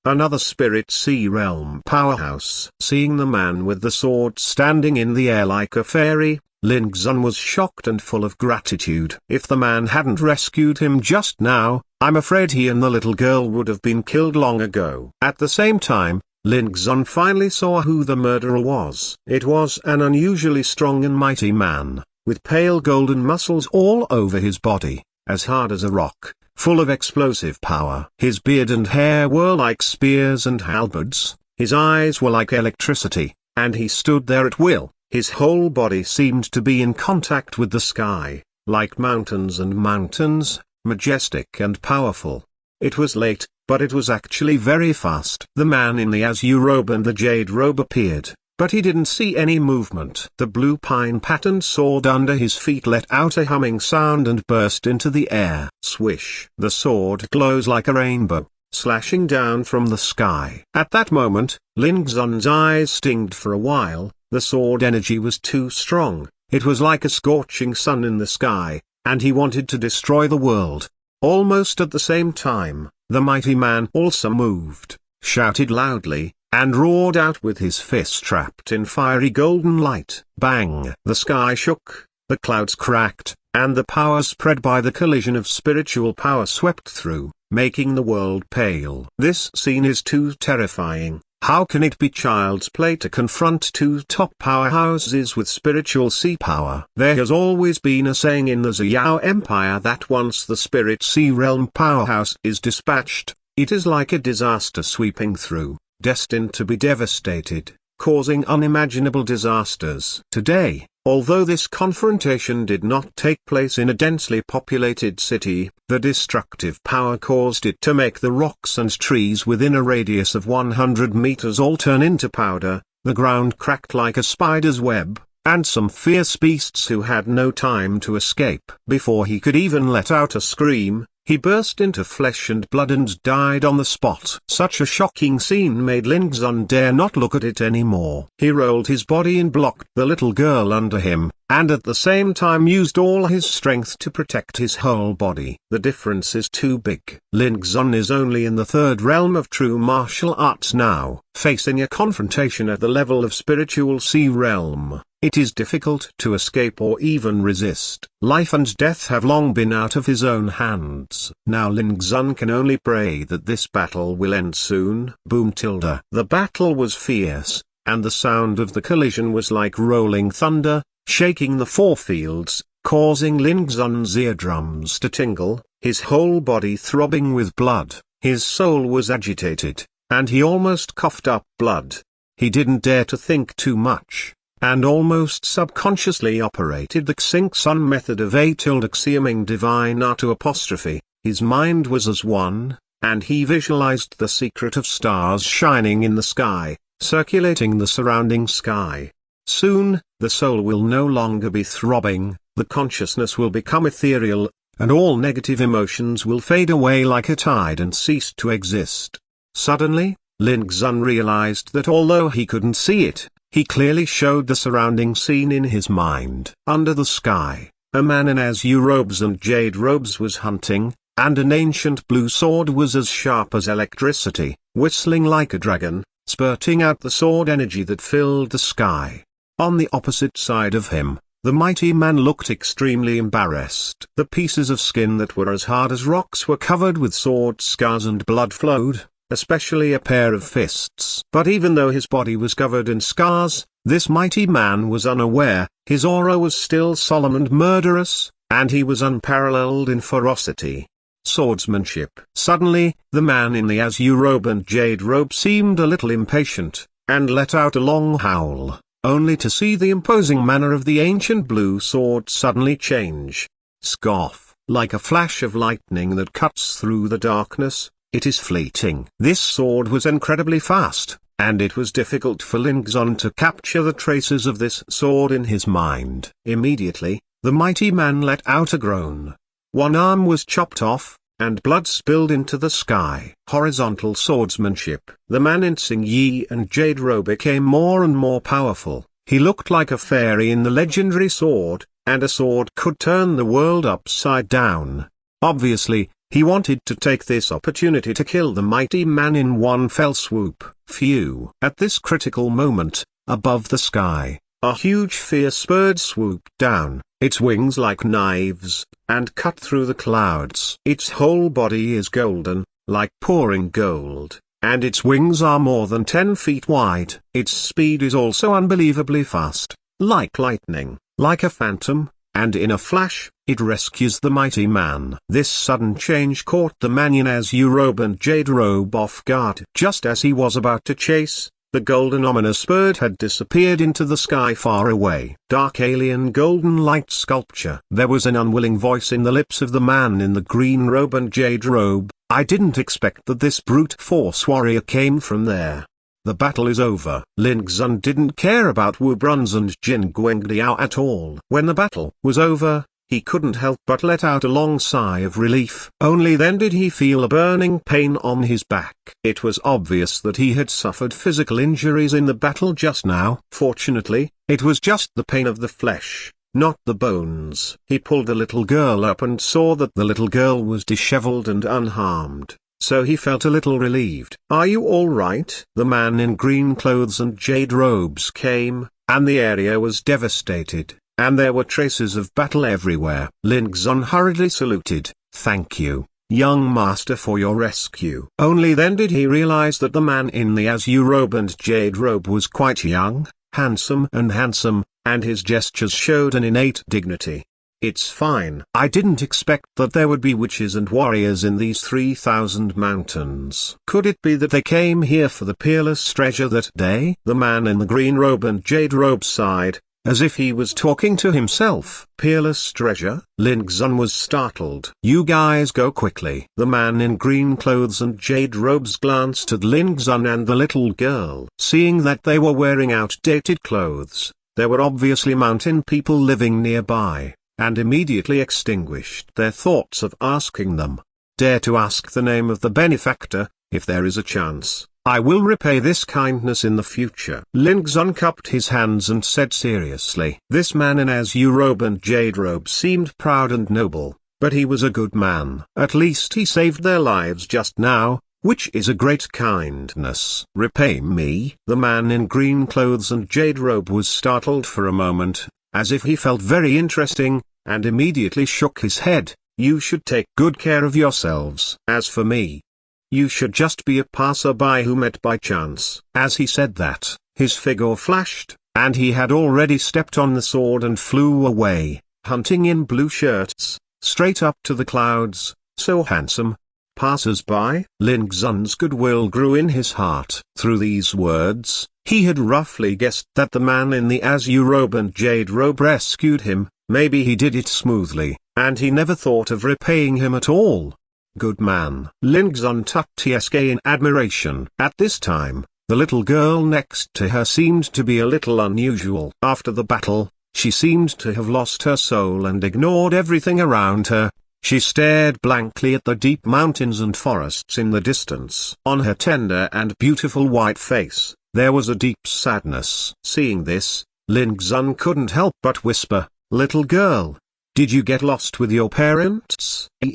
another spirit sea realm powerhouse. Seeing the man with the sword standing in the air like a fairy, Lin Xun was shocked and full of gratitude. If the man hadn't rescued him just now, I'm afraid he and the little girl would have been killed long ago. At the same time, Lin Xun finally saw who the murderer was. It was an unusually strong and mighty man, with pale golden muscles all over his body, as hard as a rock, full of explosive power. His beard and hair were like spears and halberds, his eyes were like electricity, and he stood there at will. His whole body seemed to be in contact with the sky, like mountains and mountains, majestic and powerful. It was late, but it was actually very fast. The man in the azure robe and the jade robe appeared, but he didn't see any movement. The blue pine patterned sword under his feet let out a humming sound and burst into the air. Swish! The sword glows like a rainbow, slashing down from the sky. At that moment, Lin Xun's eyes stinged for a while. The sword energy was too strong, it was like a scorching sun in the sky, and he wanted to destroy the world. Almost at the same time, the mighty man also moved, shouted loudly, and roared out with his fist trapped in fiery golden light. Bang! The sky shook, the clouds cracked, and the power spread by the collision of spiritual power swept through, making the world pale. This scene is too terrifying. How can it be child's play to confront two top powerhouses with spiritual sea power? There has always been a saying in the Ziyao Empire that once the spirit sea realm powerhouse is dispatched, it is like a disaster sweeping through, destined to be devastated, causing unimaginable disasters. Today, although this confrontation did not take place in a densely populated city, the destructive power caused it to make the rocks and trees within a radius of 100 meters all turn into powder, the ground cracked like a spider's web, and some fierce beasts who had no time to escape. Before he could even let out a scream, he burst into flesh and blood and died on the spot. Such a shocking scene made Lin Xun dare not look at it anymore. He rolled his body and blocked the little girl under him, and at the same time used all his strength to protect his whole body. The difference is too big. Lin Xun is only in the third realm of true martial arts now. Facing a confrontation at the level of spiritual sea realm, it is difficult to escape or even resist. Life and death have long been out of his own hands. Now Lin Xun can only pray that this battle will end soon. Boom tilde. The battle was fierce, and the sound of the collision was like rolling thunder, shaking the four fields, causing Lin Xun's eardrums to tingle, his whole body throbbing with blood. His soul was agitated, and he almost coughed up blood. He didn't dare to think too much, and almost subconsciously operated the Xing Sun method of xiaming divine to apostrophe. His mind was as one, and he visualized the secret of stars shining in the sky, circulating the surrounding sky. Soon, the soul will no longer be throbbing, the consciousness will become ethereal, and all negative emotions will fade away like a tide and cease to exist. Suddenly, Lin Xun realized that although he couldn't see it, he clearly showed the surrounding scene in his mind. Under the sky, a man in azure robes and jade robes was hunting, and an ancient blue sword was as sharp as electricity, whistling like a dragon, spurting out the sword energy that filled the sky. On the opposite side of him, the mighty man looked extremely embarrassed. The pieces of skin that were as hard as rocks were covered with sword scars and blood flowed, especially a pair of fists. But even though his body was covered in scars, this mighty man was unaware. His aura was still solemn and murderous, and he was unparalleled in ferocity. Swordsmanship. Suddenly, the man in the azure robe and jade robe seemed a little impatient, and let out a long howl, only to see the imposing manner of the ancient blue sword suddenly change. Scoff. Like a flash of lightning that cuts through the darkness, it is fleeting. This sword was incredibly fast, and it was difficult for Lin Xun to capture the traces of this sword in his mind. Immediately, the mighty man let out a groan. One arm was chopped off, and blood spilled into the sky. Horizontal swordsmanship. The man in Xing Yi and jade robe became more and more powerful. He looked like a fairy in the legendary sword, and a sword could turn the world upside down. Obviously, He wanted to take this opportunity to kill the mighty man in one fell swoop. Phew! At this critical moment, above the sky, a huge fierce bird swooped down, its wings like knives, and cut through the clouds. Its whole body is golden, like pouring gold, and its wings are more than 10 feet wide. Its speed is also unbelievably fast, like lightning, like a phantom, and in a flash, it rescues the mighty man. This sudden change caught the man in azure robe and jade robe off guard. Just as he was about to chase, the golden ominous bird had disappeared into the sky far away. Dark alien golden light sculpture. There was an unwilling voice in the lips of the man in the green robe and jade robe. I didn't expect that this brute force warrior came from there. The battle is over. Lin Xun didn't care about Wu Brunz and Jin Guangdiao at all. When the battle was over, he couldn't help but let out a long sigh of relief. Only then did he feel a burning pain on his back. It was obvious that he had suffered physical injuries in the battle just now. Fortunately, it was just the pain of the flesh, not the bones. He pulled the little girl up and saw that the little girl was disheveled and unharmed. So he felt a little relieved. "Are you all right?" The man in green clothes and jade robes came, and the area was devastated, and there were traces of battle everywhere. Lin Xun hurriedly saluted. "Thank you, young master, for your rescue." Only then did he realize that the man in the azure robe and jade robe was quite young, handsome, and his gestures showed an innate dignity. "It's fine. I didn't expect that there would be witches and warriors in these 3,000 mountains. Could it be that they came here for the peerless treasure that day?" The man in the green robe and jade robe sighed, as if he was talking to himself. "Peerless treasure?" Lin Xun was startled. "You guys go quickly." The man in green clothes and jade robes glanced at Lin Xun and the little girl. Seeing that they were wearing outdated clothes, there were obviously mountain people living nearby, and immediately extinguished their thoughts of asking them. "Dare to ask the name of the benefactor, if there is a chance. I will repay this kindness in the future." Lin Xun cupped his hands and said seriously. This man in azure robe and jade robe seemed proud and noble, but he was a good man. At least he saved their lives just now, which is a great kindness. "Repay me?" The man in green clothes and jade robe was startled for a moment, as if he felt very interesting, and immediately shook his head. "You should take good care of yourselves. As for me, you should just be a passerby who met by chance." As he said that, his figure flashed, and he had already stepped on the sword and flew away, hunting in blue shirts, straight up to the clouds. So handsome. Passers-by? Lin Xun's goodwill grew in his heart. Through these words, he had roughly guessed that the man in the azure robe and jade robe rescued him. Maybe he did it smoothly, and he never thought of repaying him at all. Good man. Lin Xun tucked TSK in admiration. At this time, the little girl next to her seemed to be a little unusual. After the battle, she seemed to have lost her soul and ignored everything around her. She stared blankly at the deep mountains and forests in the distance. On her tender and beautiful white face, there was a deep sadness. Seeing this, Lin Xun couldn't help but whisper, "Little girl, did you get lost with your parents?" The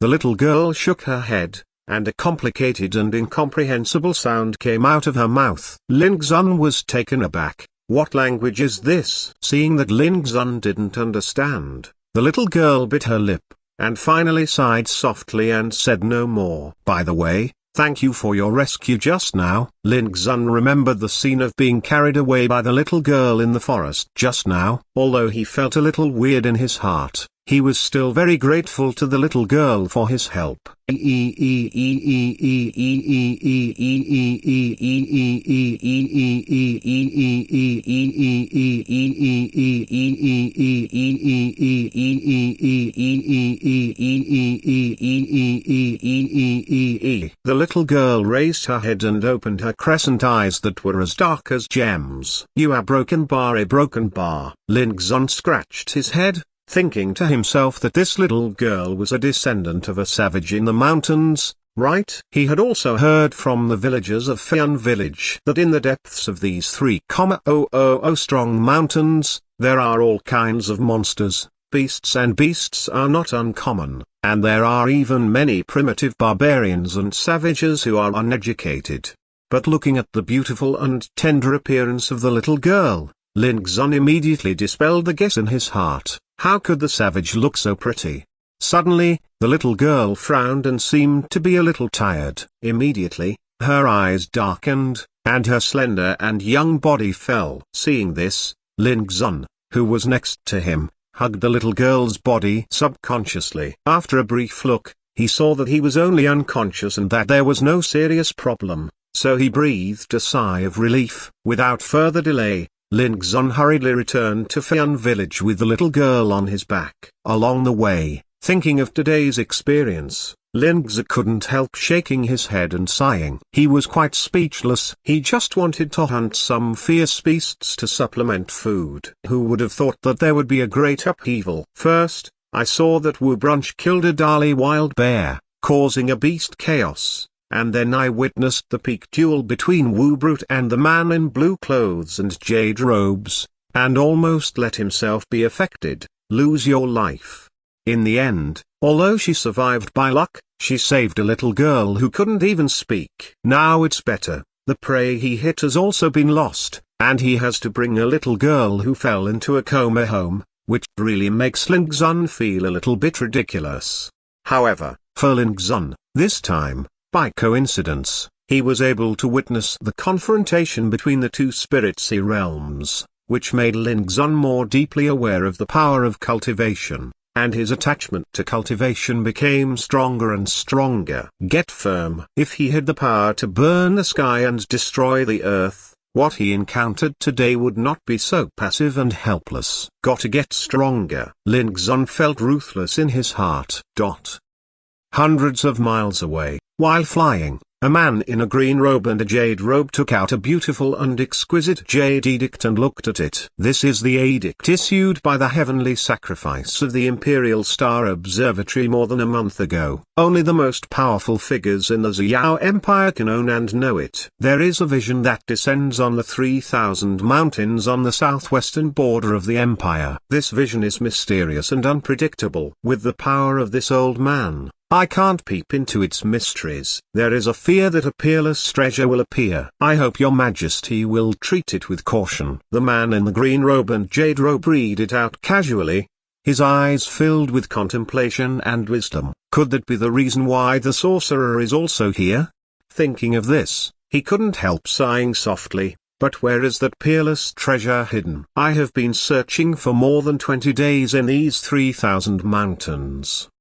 little girl shook her head, and a complicated and incomprehensible sound came out of her mouth. Lin Xun was taken aback. What language is this? Seeing that Lin Xun didn't understand, the little girl bit her lip, and finally sighed softly and said no more. "By the way, thank you for your rescue just now." Lin Xun remembered the scene of being carried away by the little girl in the forest just now. Although he felt a little weird in his heart, he was still very grateful to the little girl for his help. The little girl raised her head and opened her crescent eyes that were as dark as gems. "You are broken bar, a broken bar." Lin Xun scratched his head, thinking to himself that this little girl was a descendant of a savage in the mountains, right? He had also heard from the villagers of Feian village that in the depths of these 3,000 strong mountains, there are all kinds of monsters, beasts, and beasts are not uncommon, and there are even many primitive barbarians and savages who are uneducated. But looking at the beautiful and tender appearance of the little girl, Lin Xun immediately dispelled the guess in his heart. How could the savage look so pretty? Suddenly, the little girl frowned and seemed to be a little tired. Immediately, her eyes darkened, and her slender and young body fell. Seeing this, Lin Xun, who was next to him, hugged the little girl's body subconsciously. After a brief look, he saw that he was only unconscious and that there was no serious problem, so he breathed a sigh of relief. Without further delay, Lin Xun hurriedly returned to Feian village with the little girl on his back. Along the way, thinking of today's experience, Lin Xun couldn't help shaking his head and sighing. He was quite speechless. He just wanted to hunt some fierce beasts to supplement food. Who would have thought that there would be a great upheaval? First, I saw that Wu Brunch killed a Dali wild bear, causing a beast chaos. And then I witnessed the peak duel between Wu Brute and the man in blue clothes and jade robes, and almost let himself be affected. Lose your life. In the end, although she survived by luck, she saved a little girl who couldn't even speak. Now it's better. The prey he hit has also been lost, and he has to bring a little girl who fell into a coma home, which really makes Lin Xun feel a little bit ridiculous. However, for Lin Xun, this time, by coincidence, he was able to witness the confrontation between the two spiritsy realms, which made Lin Xun more deeply aware of the power of cultivation, and his attachment to cultivation became stronger and stronger. Get firm. If he had the power to burn the sky and destroy the earth, what he encountered today would not be so passive and helpless. Gotta get stronger. Lin Xun felt ruthless in his heart. Hundreds of miles away, while flying, a man in a green robe and a jade robe took out a beautiful and exquisite jade edict and looked at it. This is the edict issued by the heavenly sacrifice of the Imperial Star Observatory more than a month ago. Only the most powerful figures in the Xiao Empire can own and know it. There is a vision that descends on the 3,000 mountains on the southwestern border of the empire. This vision is mysterious and unpredictable. With the power of this old man, I can't peep into its mysteries. There is a fear that a peerless treasure will appear. I hope your majesty will treat it with caution. The man in the green robe and jade robe read it out casually, his eyes filled with contemplation and wisdom. Could that be the reason why the sorcerer is also here? Thinking of this, he couldn't help sighing softly. But where is that peerless treasure hidden? I have been searching for more than 20 days in these 3,000 mountains.